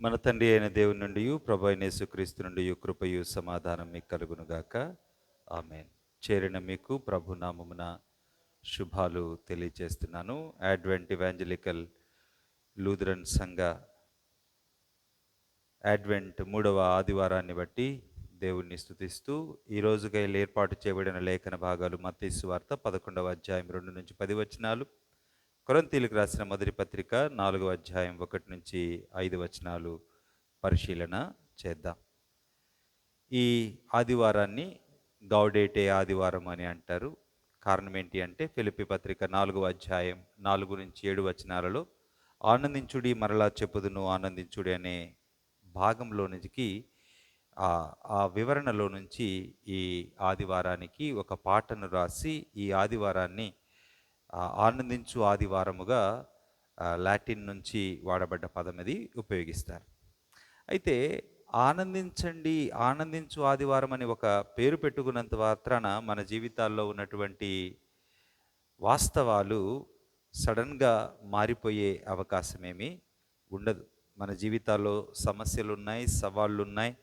మన తండ్రి అయిన దేవుని నుండి ప్రభు అయిన యేసుక్రీస్తు నుండి కృపయు సమాధానం మీకు కలుగునుగాక. ఆమేన్. చేరిన మీకు ప్రభు నామమున శుభాలు తెలియజేస్తున్నాను. అడ్వెంట్ ఇవాంజలికల్ లూథరన్ సంఘ అడ్వెంట్ 3వ ఆదివారాన్ని బట్టి దేవుణ్ణి స్తుతిస్తూ ఈ రోజుకై ఏర్పాటు చేయబడిన లేఖన భాగాలు మత్తయి సువార్త 11వ అధ్యాయం 2 నుంచి 10 వచనాలు, కొరింథీయులకు రాసిన మొదటి పత్రిక 4వ అధ్యాయం 1 నుంచి 5 వచనాలు పరిశీలన చేద్దాం. ఈ ఆదివారాన్ని గౌడేటే ఆదివారం అని అంటారు. కారణం ఏంటి అంటే ఫిలిప్పీ పత్రిక 4వ అధ్యాయం 4 నుంచి 7 వచనాలలో ఆనందించుడి మరలా చెప్పుదును ఆనందించుడి అనే భాగంలో నుంచి ఆ వివరణలో నుంచి ఈ ఆదివారానికి ఒక పాటను రాసి ఈ ఆదివారాన్ని ఆనందించు ఆదివారముగా లాటిన్ నుంచి వాడబడ్డ పదం అది ఉపయోగిస్తారు. అయితే ఆనందించండి, ఆనందించు ఆదివారం అని ఒక పేరు పెట్టుకున్నంత మాత్రాన మన జీవితాల్లో ఉన్నటువంటి వాస్తవాలు సడన్గా మారిపోయే అవకాశమేమీ ఉండదు. మన జీవితాల్లో సమస్యలు ఉన్నాయి, సవాళ్ళు ఉన్నాయి,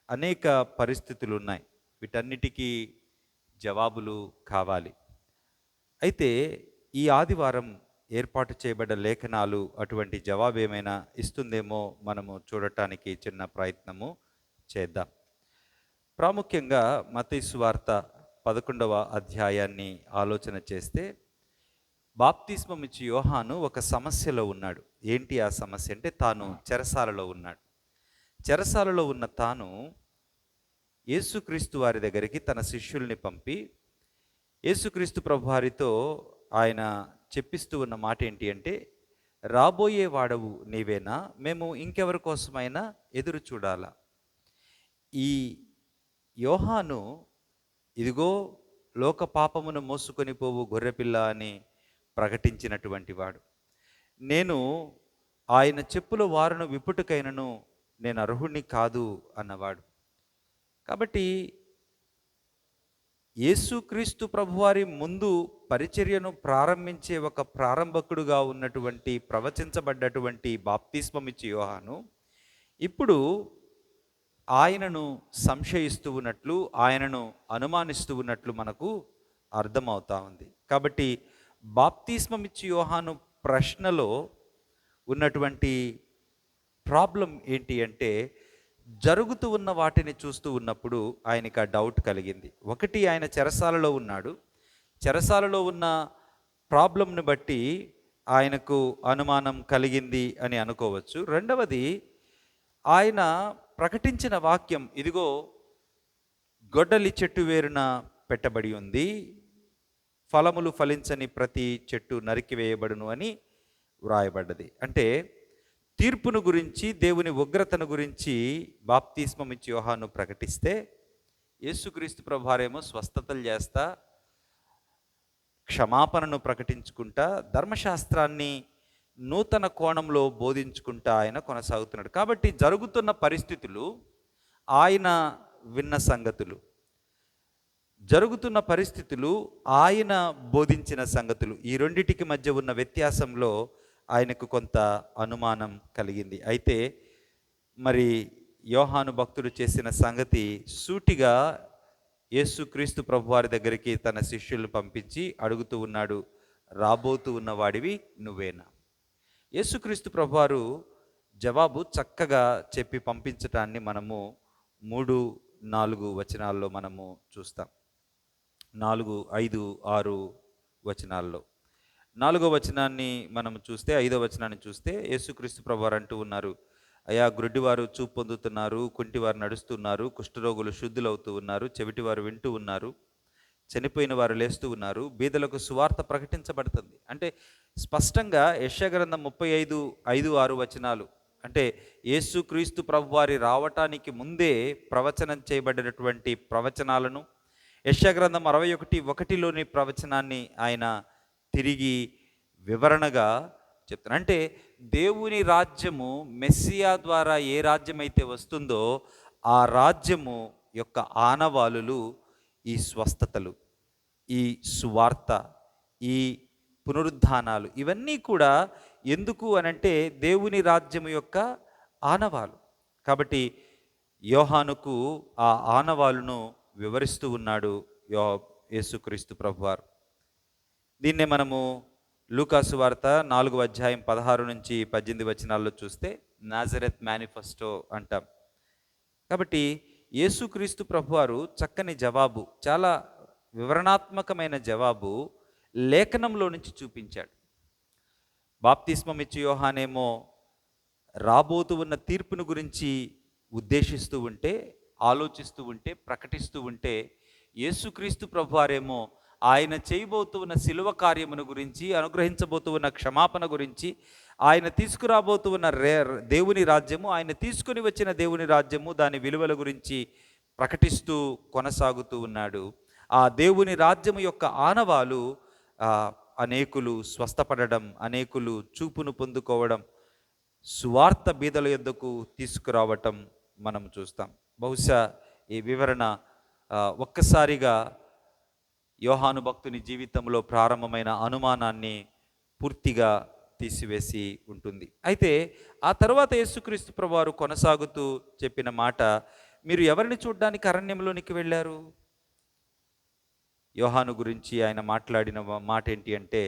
అనేక పరిస్థితులు ఉన్నాయి. వీటన్నిటికీ జవాబులు కావాలి. అయితే ఈ ఆదివారం ఏర్పాటు చేయబడ్డ లేఖనాలు అటువంటి జవాబు ఏమైనా ఇస్తుందేమో మనము చూడటానికి చిన్న ప్రయత్నము చేద్దాం. ప్రాముఖ్యంగా మత్తయి సువార్త 11వ అధ్యాయాన్ని ఆలోచన చేస్తే బాప్తిస్మం ఇచ్చి యోహాను ఒక సమస్యలో ఉన్నాడు. ఏంటి ఆ సమస్య అంటే తాను చెరసాలలో ఉన్నాడు. చెరసాలలో ఉన్న తాను యేసుక్రీస్తు వారి దగ్గరికి తన శిష్యుల్ని పంపి యేసుక్రీస్తు ప్రభువారితో ఆయన చెప్పిస్తూ ఉన్న మాట ఏంటి అంటే, రాబోయే వాడవు నీవేనా, మేము ఇంకెవరి కోసమైనా ఎదురు చూడాలా? ఈ యోహాను ఇదిగో లోక పాపమును మోసుకొని పోవు గొర్రెపిల్ల అని ప్రకటించినటువంటి వాడు. నేను ఆయన చెప్పుల వారును విప్పుటకైనను నేను అర్హుణ్ణి కాదు అన్నవాడు. కాబట్టి యేసుక్రీస్తు ప్రభువారి ముందు పరిచర్యను ప్రారంభించే ఒక ప్రారంభకుడుగా ఉన్నటువంటి ప్రవచించబడ్డటువంటి బాప్తిస్మమిచ్చి యోహాను ఇప్పుడు ఆయనను సంశయిస్తూ ఉన్నట్లు, ఆయనను అనుమానిస్తూ ఉన్నట్లు మనకు అర్థమవుతా ఉంది. కాబట్టి బాప్తిస్మమిచ్చి యోహాను ప్రశ్నలో ఉన్నటువంటి ప్రాబ్లం ఏంటి అంటే, జరుగుతూ ఉన్న వాటిని చూస్తూ ఉన్నప్పుడు ఆయనకి ఆ డౌట్ కలిగింది. ఒకటి, ఆయన చెరసాలలో ఉన్నాడు. చెరసాలలో ఉన్న ప్రాబ్లంని బట్టి ఆయనకు అనుమానం కలిగింది అని అనుకోవచ్చు. రెండవది, ఆయన ప్రకటించిన వాక్యం ఇదిగో గొడ్డలి చెట్టు వేరున పెట్టబడి ఉంది, ఫలములు ఫలించని ప్రతి చెట్టు నరికివేయబడును అని వ్రాయబడ్డది. అంటే తీర్పును గురించి, దేవుని ఉగ్రతను గురించి బాప్తిస్మం ఇచ్చి యోహాను ప్రకటిస్తే, యేసుక్రీస్తు ప్రభువారేమో స్వస్థతలు చేస్తా, క్షమాపణను ప్రకటించుకుంటా, ధర్మశాస్త్రాన్ని నూతన కోణంలో బోధించుకుంటా ఆయన కొనసాగుతున్నాడు. కాబట్టి జరుగుతున్న పరిస్థితులు, ఆయన విన్న సంగతులు, జరుగుతున్న పరిస్థితులు, ఆయన బోధించిన సంగతులు, ఈ రెండిటికి మధ్య ఉన్న వ్యత్యాసంలో ఆయనకు కొంత అనుమానం కలిగింది. అయితే మరి యోహాను భక్తుడు చేసిన సంగతి, సూటిగా యేసుక్రీస్తు ప్రభువారి దగ్గరికి తన శిష్యులను పంపించి అడుగుతూ ఉన్నాడు, రాబోతూ ఉన్న వాడివి నువ్వేనా? యేసుక్రీస్తు ప్రభువారు జవాబు చక్కగా చెప్పి పంపించటాన్ని మనము 3-4 వచనాల్లో మనము చూస్తాం. 4, 5, 6 వచనాల్లో 4వ వచనాన్ని మనం చూస్తే, 5వ వచనాన్ని చూస్తే యేసుక్రీస్తు ప్రభువారు అంటూ ఉన్నారు, అయా గ్రుడ్డివారు చూపు పొందుతున్నారు, కుంటివారు నడుస్తున్నారు, కుష్ఠరోగులు శుద్ధులవుతూ ఉన్నారు, చెవిటివారు వింటూ ఉన్నారు, చనిపోయిన వారు లేస్తూ ఉన్నారు, బీదలకు సువార్త ప్రకటించబడుతుంది. అంటే స్పష్టంగా యెషయా గ్రంథం 35:5-6 వచనాలు, అంటే యేసుక్రీస్తు ప్రభువారి రావటానికి ముందే ప్రవచనం చేయబడినటువంటి ప్రవచనాలను, యెషయా గ్రంథం 61:1లోని ప్రవచనాన్ని ఆయన తిరిగి వివరణగా చెప్తాను. అంటే దేవుని రాజ్యము మెస్సియా ద్వారా ఏ రాజ్యమైతే వస్తుందో ఆ రాజ్యము యొక్క ఆనవాలులు ఈ స్వస్థతలు, ఈ సువార్త, ఈ పునరుద్ధానాలు, ఇవన్నీ కూడా ఎందుకు అనంటే దేవుని రాజ్యము యొక్క ఆనవాలు. కాబట్టి యోహానుకు ఆ ఆనవాలును వివరిస్తూ ఉన్నాడు యో యేసుక్రీస్తు ప్రభువారు. దీన్నే మనము లూకాసు వార్త 4వ అధ్యాయం 16-18 వచనాల్లో చూస్తే నాజరెత్ మేనిఫెస్టో అంటాం. కాబట్టి యేసుక్రీస్తు ప్రభువారు చక్కని జవాబు, చాలా వివరణాత్మకమైన జవాబు లేఖనంలో నుంచి చూపించాడు. బాప్తిస్మం ఇచ్చే యోహానేమో రాబోతూ ఉన్న తీర్పును గురించి ఉద్దేశిస్తూ ఉంటే, ఆలోచిస్తూ ఉంటే, ప్రకటిస్తూ ఉంటే, యేసుక్రీస్తు ప్రభువారేమో ఆయన చేయబోతూ ఉన్న శిలువ కార్యమును గురించి, అనుగ్రహించబోతూ ఉన్న క్షమాపణ గురించి, ఆయన తీసుకురాబోతూ ఉన్న దేవుని రాజ్యము, ఆయన తీసుకుని వచ్చిన దేవుని రాజ్యము, దాని విలువల గురించి ప్రకటిస్తూ కొనసాగుతూ ఉన్నాడు. ఆ దేవుని రాజ్యము యొక్క ఆనవాలు అనేకులు స్వస్థపడడం, అనేకులు చూపును పొందుకోవడం, సువార్త బీదల యొద్దకు తీసుకురావటం మనం చూస్తాం. బహుశా ఈ వివరణ ఒక్కసారిగా యోహాను భక్తుని జీవితంలో ప్రారంభమైన అనుమానాన్ని పూర్తిగా తీసివేసి ఉంటుంది. అయితే ఆ తర్వాత యేసుక్రీస్తు ప్రభువారు కొనసాగుతూ చెప్పిన మాట, మీరు ఎవరిని చూడడానికి అరణ్యంలోనికి వెళ్ళారు? యోహాను గురించి ఆయన మాట్లాడిన మాట ఏంటి అంటే,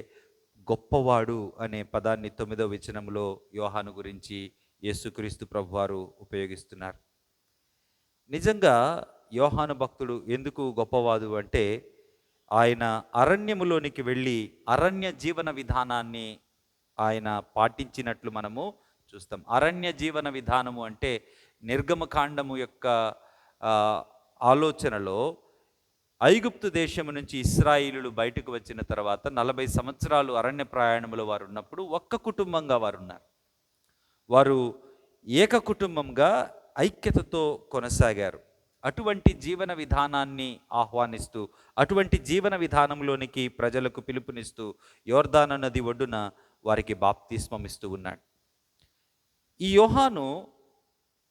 గొప్పవాడు అనే పదాన్ని 9వ వచనంలో యోహాను గురించి యేసుక్రీస్తు ప్రభువారు ఉపయోగిస్తున్నారు. నిజంగా యోహాను భక్తుడు ఎందుకు గొప్పవాడు అంటే, ఆయన అరణ్యములోనికి వెళ్ళి అరణ్య జీవన విధానాన్ని ఆయన పాటించినట్లు మనము చూస్తాం. అరణ్య జీవన విధానము అంటే నిర్గమకాండము యొక్క ఆలోచనలో ఐగుప్తు దేశం నుంచి ఇశ్రాయేలీయులు బయటకు వచ్చిన తర్వాత 40 సంవత్సరాలు అరణ్య ప్రయాణములో వారు ఉన్నప్పుడు ఒక్క కుటుంబంగా వారు ఉన్నారు. వారు ఏక కుటుంబంగా ఐక్యతతో కొనసాగారు. అటువంటి జీవన విధానాన్ని ఆహ్వానిస్తూ, అటువంటి జీవన విధానంలోనికి ప్రజలకు పిలుపునిస్తూ యోర్దాను నది ఒడ్డున వారికి బాప్తిస్మం ఇస్తూ ఉన్నాడు. ఈ యోహాను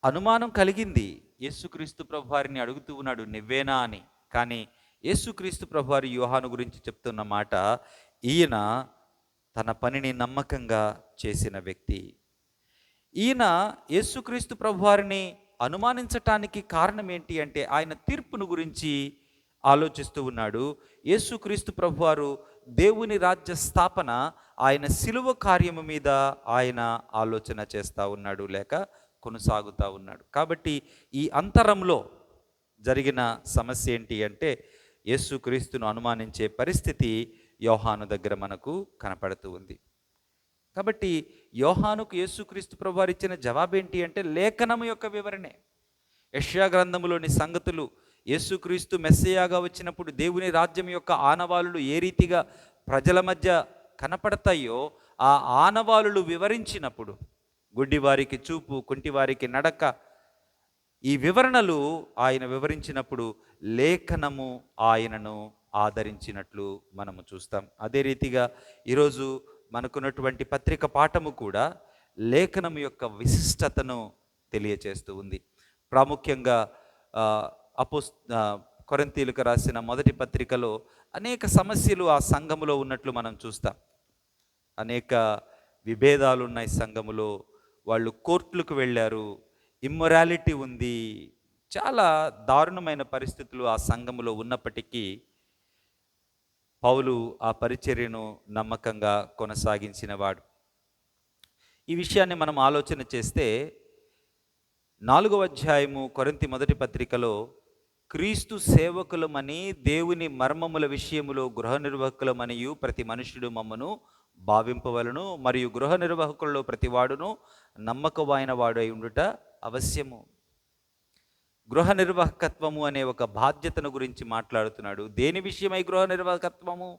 అనుమానం కలిగింది, యేసుక్రీస్తు ప్రభువారిని అడుగుతూ ఉన్నాడు, నువ్వేనా అని. కానీ యేసుక్రీస్తు ప్రభువారి యోహాను గురించి చెప్తున్న మాట, ఈయన తన పనిని నమ్మకంగా చేసిన వ్యక్తి. ఈయన యేసుక్రీస్తు ప్రభువారిని అనుమానించటానికి కారణం ఏంటి అంటే, ఆయన తీర్పును గురించి ఆలోచిస్తూ ఉన్నాడు. యేసుక్రీస్తు ప్రభువారు దేవుని రాజ్య స్థాపన, ఆయన శిలువ కార్యము మీద ఆయన ఆలోచన చేస్తూ ఉన్నాడు, లేక కొనసాగుతూ ఉన్నాడు. కాబట్టి ఈ అంతరంలో జరిగిన సమస్య ఏంటి అంటే, యేసుక్రీస్తును అనుమానించే పరిస్థితి యోహాను దగ్గర మనకు కనపడుతూ ఉంది. కాబట్టి యోహానుకు యేసుక్రీస్తు ప్రభువారు ఇచ్చిన జవాబేంటి అంటే, లేఖనము యొక్క వివరణే. యెషయా గ్రంథములోని సంగతులు, యేసుక్రీస్తు మెస్సీయాగా వచ్చినప్పుడు దేవుని రాజ్యం యొక్క ఆనవాలులు ఏ రీతిగా ప్రజల మధ్య కనపడతాయో, ఆ ఆనవాలులు వివరించినప్పుడు, గుడ్డివారికి చూపు, కుంటివారికి నడక, ఈ వివరణలు ఆయన వివరించినప్పుడు లేఖనము ఆయనను ఆదరించినట్లు మనము చూస్తాం. అదే రీతిగా ఈరోజు మనకున్నటువంటి పత్రిక పాఠము కూడా లేఖనం యొక్క విశిష్టతను తెలియచేస్తూ ఉంది. ప్రాముఖ్యంగా కొరింథీయులకు రాసిన మొదటి పత్రికలో అనేక సమస్యలు ఆ సంఘములో ఉన్నట్లు మనం చూస్తాం. అనేక విభేదాలు ఉన్నాయి సంఘములో. వాళ్ళు కోర్టులకు వెళ్ళారు, ఇమ్మొరాలిటీ ఉంది, చాలా దారుణమైన పరిస్థితులు ఆ సంఘములో ఉన్నప్పటికీ పౌలు ఆ పరిచర్యను నమ్మకంగా కొనసాగించినవాడు. ఈ విషయాన్ని మనం ఆలోచన చేస్తే 4వ అధ్యాయము కొరింథీ మొదటి పత్రికలో, క్రీస్తు సేవకులమని దేవుని మర్మముల విషయములో గృహ నిర్వాహకులమనియు ప్రతి మనుష్యుడు మమ్మను భావింపవలను, మరియు గృహ నిర్వాహకులలో ప్రతివాడును నమ్మకమైన వాడై ఉండుట అవశ్యము. గృహ నిర్వాహకత్వము అనే ఒక బాధ్యతను గురించి మాట్లాడుతున్నాడు. దేని విషయమై గృహ నిర్వాహకత్వము?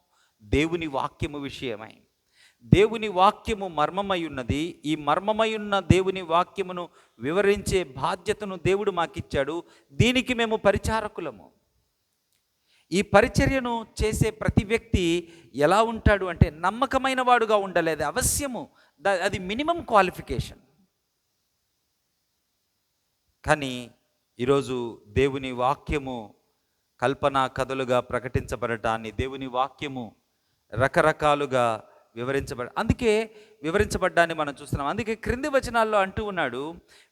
దేవుని వాక్యము విషయమై. దేవుని వాక్యము మర్మమై ఉన్నది. ఈ మర్మమై ఉన్న దేవుని వాక్యమును వివరించే బాధ్యతను దేవుడు మాకిచ్చాడు. దీనికి మేము పరిచారకులము. ఈ పరిచర్యను చేసే ప్రతి వ్యక్తి ఎలా ఉంటాడు అంటే, నమ్మకమైన వాడుగా ఉండలేదు, అవశ్యము. అది మినిమం క్వాలిఫికేషన్. కానీ ఈరోజు దేవుని వాక్యము కల్పనా కథలుగా ప్రకటించబడటాన్ని, దేవుని వాక్యము రకరకాలుగా అందుకే వివరించబడ్డాన్ని మనం చూస్తున్నాం. అందుకే క్రింది వచనాల్లో అంటూ ఉన్నాడు,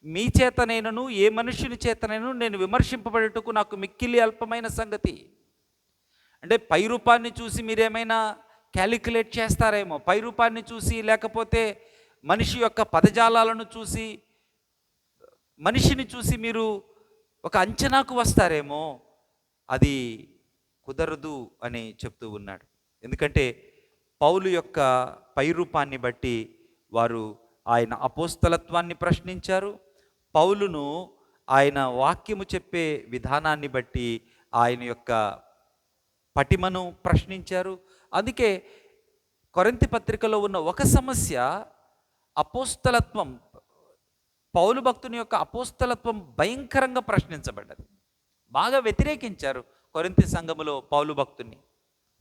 మీ చేతనైనను ఏ మనుష్యుని చేతనైనను నేను విమర్శింపబడుటకు నాకు మిక్కిలి అల్పమైన సంగతి. అంటే పై రూపాన్ని చూసి మీరేమైనా క్యాలిక్యులేట్ చేస్తారేమో, పై రూపాన్ని చూసి, లేకపోతే మనిషి యొక్క పదజాలాలను చూసి, మనిషిని చూసి మీరు ఒక అంచనాకు వస్తారేమో, అది కుదరదు అని చెప్తూ ఉన్నాడు. ఎందుకంటే పౌలు యొక్క పై రూపాన్ని బట్టి వారు ఆయన అపోస్తలత్వాన్ని ప్రశ్నించారు. పౌలును ఆయన వాక్యము చెప్పే విధానాన్ని బట్టి ఆయన యొక్క పటిమను ప్రశ్నించారు. అందుకే కొరింథీ పత్రికలో ఉన్న ఒక సమస్య అపోస్తలత్వం, పౌలు భక్తుని యొక్క అపోస్తలత్వం భయంకరంగా ప్రశ్నించబడ్డది. బాగా వ్యతిరేకించారు కొరింథీ సంఘములో పౌలు భక్తుని.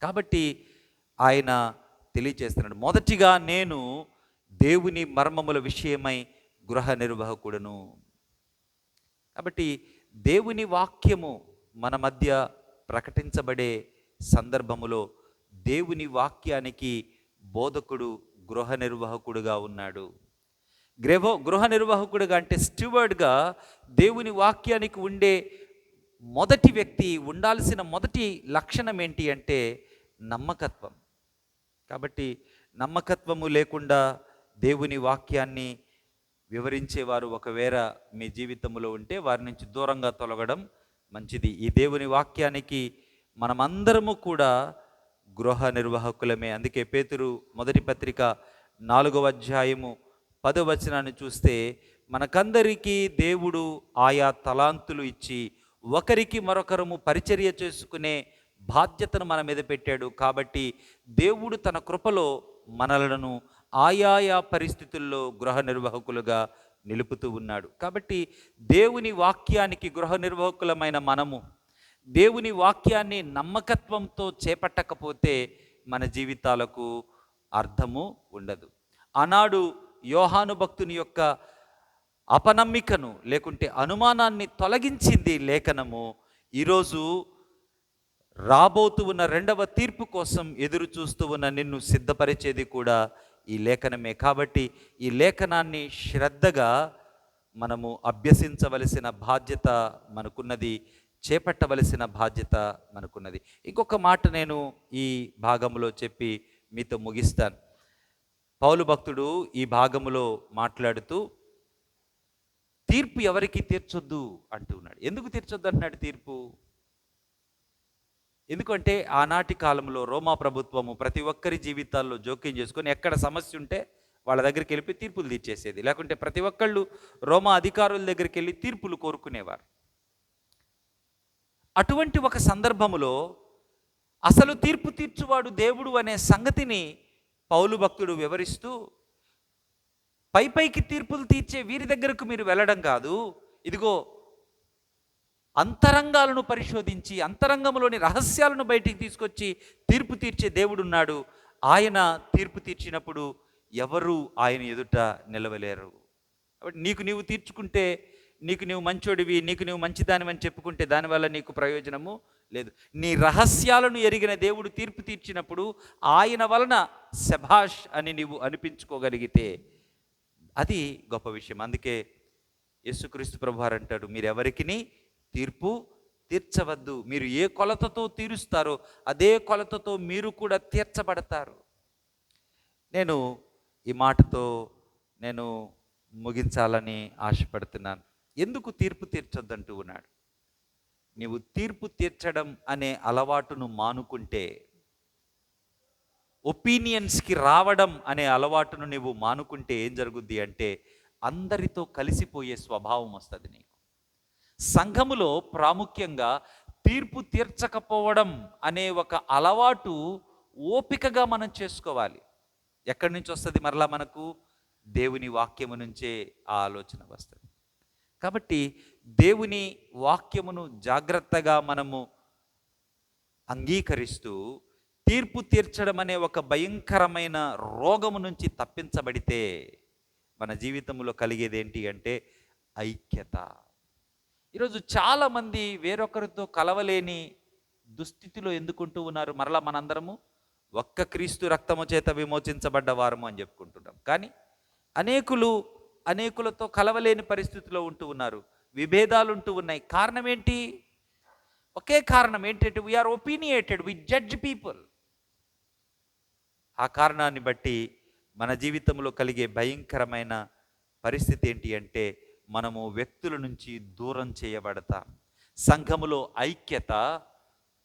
కాబట్టి ఆయన తెలియచేస్తున్నాడు, మొదటిగా నేను దేవుని మర్మముల విషయమై గృహ నిర్వాహకుడను. కాబట్టి దేవుని వాక్యము మన మధ్య ప్రకటించబడే సందర్భములో దేవుని వాక్యానికి బోధకుడు గృహ నిర్వాహకుడుగా ఉన్నాడు. గృహ నిర్వాహకుడుగా అంటే స్టివర్డ్గా దేవుని వాక్యానికి ఉండే మొదటి వ్యక్తి, ఉండాల్సిన మొదటి లక్షణం ఏంటి అంటే నమ్మకత్వం. కాబట్టి నమ్మకత్వము లేకుండా దేవుని వాక్యాన్ని వివరించేవారు ఒకవేళ మీ జీవితంలో ఉంటే వారి నుంచి దూరంగా తొలగడం మంచిది. ఈ దేవుని వాక్యానికి మనమందరము కూడా గృహ నిర్వాహకులమే. అందుకే పేతురు మొదటి పత్రిక 4వ అధ్యాయము 10వ వచనాన్ని చూస్తే, మనకందరికీ దేవుడు ఆయా తలాంతులు ఇచ్చి ఒకరికి మరొకరము పరిచర్య చేసుకునే బాధ్యతను మన మీద పెట్టాడు. కాబట్టి దేవుడు తన కృపలో మనలను ఆయా పరిస్థితుల్లో గృహ నిర్వాహకులుగా నిలుపుతూ ఉన్నాడు. కాబట్టి దేవుని వాక్యానికి గృహ నిర్వాహకులమైన మనము దేవుని వాక్యాన్ని నమ్మకత్వంతో చేపట్టకపోతే మన జీవితాలకు అర్థము ఉండదు. ఆనాడు యోహాను భక్తుని యొక్క అపనమ్మికను లేకుంటే అనుమానాన్ని తొలగించింది లేఖనము. ఈరోజు రాబోతూ ఉన్న రెండవ తీర్పు కోసం ఎదురు చూస్తూ ఉన్న నిన్ను సిద్ధపరిచేది కూడా ఈ లేఖనమే. కాబట్టి ఈ లేఖనాన్ని శ్రద్ధగా మనము అభ్యసించవలసిన బాధ్యత మనకున్నది, చేపట్టవలసిన బాధ్యత మనకున్నది. ఇంకొక మాట నేను ఈ భాగంలో చెప్పి మీతో ముగిస్తాను. పౌలు భక్తుడు ఈ భాగంలో మాట్లాడుతూ తీర్పు ఎవరికి తీర్చొద్దు అంటూ ఉన్నాడు. ఎందుకు తీర్చొద్దు అంటున్నాడు తీర్పు? ఎందుకంటే ఆనాటి కాలంలో రోమా ప్రభుత్వము ప్రతి ఒక్కరి జీవితాల్లో జోక్యం చేసుకొని ఎక్కడ సమస్య ఉంటే వాళ్ళ దగ్గరికి వెళ్ళి తీర్పులు తీర్చేసేది. లేకుంటే ప్రతి ఒక్కళ్ళు రోమా అధికారుల దగ్గరికి వెళ్ళి తీర్పులు కోరుకునేవారు. అటువంటి ఒక సందర్భములో అసలు తీర్పు తీర్చువాడు దేవుడు అనే సంగతిని పౌలు భక్తుడు వివరిస్తూ, పైకి తీర్పులు తీర్చే వీరి దగ్గరకు మీరు వెళ్ళడం కాదు, ఇదిగో అంతరంగాలను పరిశోధించి అంతరంగంలోని రహస్యాలను బయటికి తీసుకొచ్చి తీర్పు తీర్చే దేవుడు ఉన్నాడు. ఆయన తీర్పు తీర్చినప్పుడు ఎవరు ఆయన ఎదుట నిలవలేరు. కాబట్టి నీకు నీవు తీర్చుకుంటే, నీకు నీవు మంచోడివి, నీకు నీవు మంచిదానివని చెప్పుకుంటే దానివల్ల నీకు ప్రయోజనము లేదు. నీ రహస్యాలను ఎరిగిన దేవుడు తీర్పు తీర్చినప్పుడు ఆయన వలన శభాష్ అని నీవు అనిపించుకోగలిగితే అది గొప్ప విషయం. అందుకే యేసుక్రీస్తు ప్రభువారు అంటాడు, మీరెవరికిని తీర్పు తీర్చవద్దు. మీరు ఏ కొలతతో తీరుస్తారో అదే కొలతతో మీరు కూడా తీర్చబడతారు. నేను ఈ మాటతో నేను ముగించాలని ఆశపడుతున్నాను. ఎందుకు తీర్పు తీర్చొద్దంటూ ఉన్నాడు? నీవు తీర్పు తీర్చడం అనే అలవాటును మానుకుంటే, ఒపీనియన్స్కి రావడం అనే అలవాటును నువ్వు మానుకుంటే ఏం జరుగుద్ది అంటే అందరితో కలిసిపోయే స్వభావం వస్తుంది నీకు. సంఘములో ప్రాముఖ్యంగా తీర్పు తీర్చకపోవడం అనే ఒక అలవాటు ఓపికగా మనం చేసుకోవాలి. ఎక్కడి నుంచి వస్తుంది? మరలా మనకు దేవుని వాక్యము నుంచే ఆ ఆలోచన వస్తుంది. కాబట్టి దేవుని వాక్యమును జాగ్రత్తగా మనము అంగీకరిస్తూ తీర్పు తీర్చడం అనే ఒక భయంకరమైన రోగము నుంచి తప్పించబడితే మన జీవితంలో కలిగేది ఏంటి అంటే ఐక్యత. ఈరోజు చాలామంది వేరొకరితో కలవలేని దుస్థితిలో ఎందుకుంటూ ఉన్నారు? మరలా మనందరము ఒక్క క్రీస్తు రక్తము చేత విమోచించబడ్డ వారము అని చెప్పుకుంటున్నాం. కానీ అనేకులతో కలవలేని పరిస్థితిలో ఉంటూ ఉన్నారు, విభేదాలు ఉంటూ ఉన్నాయి. కారణం ఏంటి? ఒకే కారణం ఏంటంటే we are opinionated, we judge people. ఆ కారణాన్ని బట్టి మన జీవితంలో కలిగే భయంకరమైన పరిస్థితి ఏంటి అంటే మనము వ్యక్తుల నుంచి దూరం చేయబడతాం. సంఘములో ఐక్యత,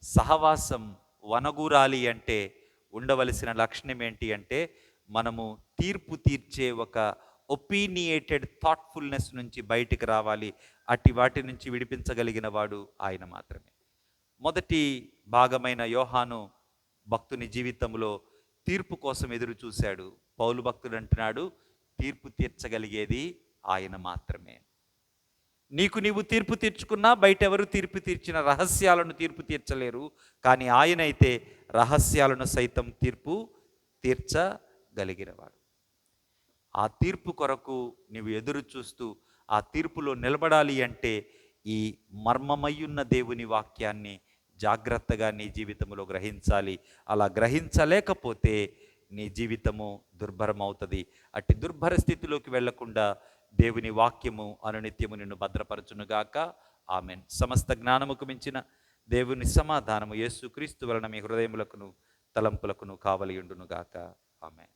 సహవాసం వనగూరాలి అంటే ఉండవలసిన లక్షణం ఏంటి అంటే మనము తీర్పు తీర్చే ఒక ఒపీనియేటెడ్ థాట్ఫుల్నెస్ నుంచి బయటికి రావాలి. అట్టి వాటి నుంచి విడిపించగలిగిన వాడు ఆయన మాత్రమే. మొదటి భాగమైన యోహాను భక్తుని జీవితంలో తీర్పు కోసం ఎదురు చూశాడు. పౌలు భక్తుడు అంటున్నాడు, తీర్పు తీర్చగలిగేది ఆయన మాత్రమే. నీవు తీర్పు తీర్చుకున్నా బయట ఎవరు తీర్పు తీర్చిన రహస్యాలను తీర్పు తీర్చలేరు. కానీ ఆయనైతే రహస్యాలను సైతం తీర్పు తీర్చగలిగినవాడు. ఆ తీర్పు కొరకు నీవు ఎదురు చూస్తూ ఆ తీర్పులో నిలబడాలి అంటే ఈ మర్మమయ్యున్న దేవుని వాక్యాన్ని జాగ్రత్తగా నీ జీవితంలో గ్రహించాలి. అలా గ్రహించలేకపోతే నీ జీవితము దుర్భరం అవుతుంది. అట్టి దుర్భర స్థితిలోకి వెళ్లకుండా దేవుని వాక్యము అనునిత్యము నిన్ను భద్రపరచునుగాక. ఆమెన్. సమస్త జ్ఞానముకు మించిన దేవుని సమాధానము యేసుక్రీస్తు వలన మీ హృదయములకును తలంపులకును కావలి ఉండునుగాక. ఆమెన్.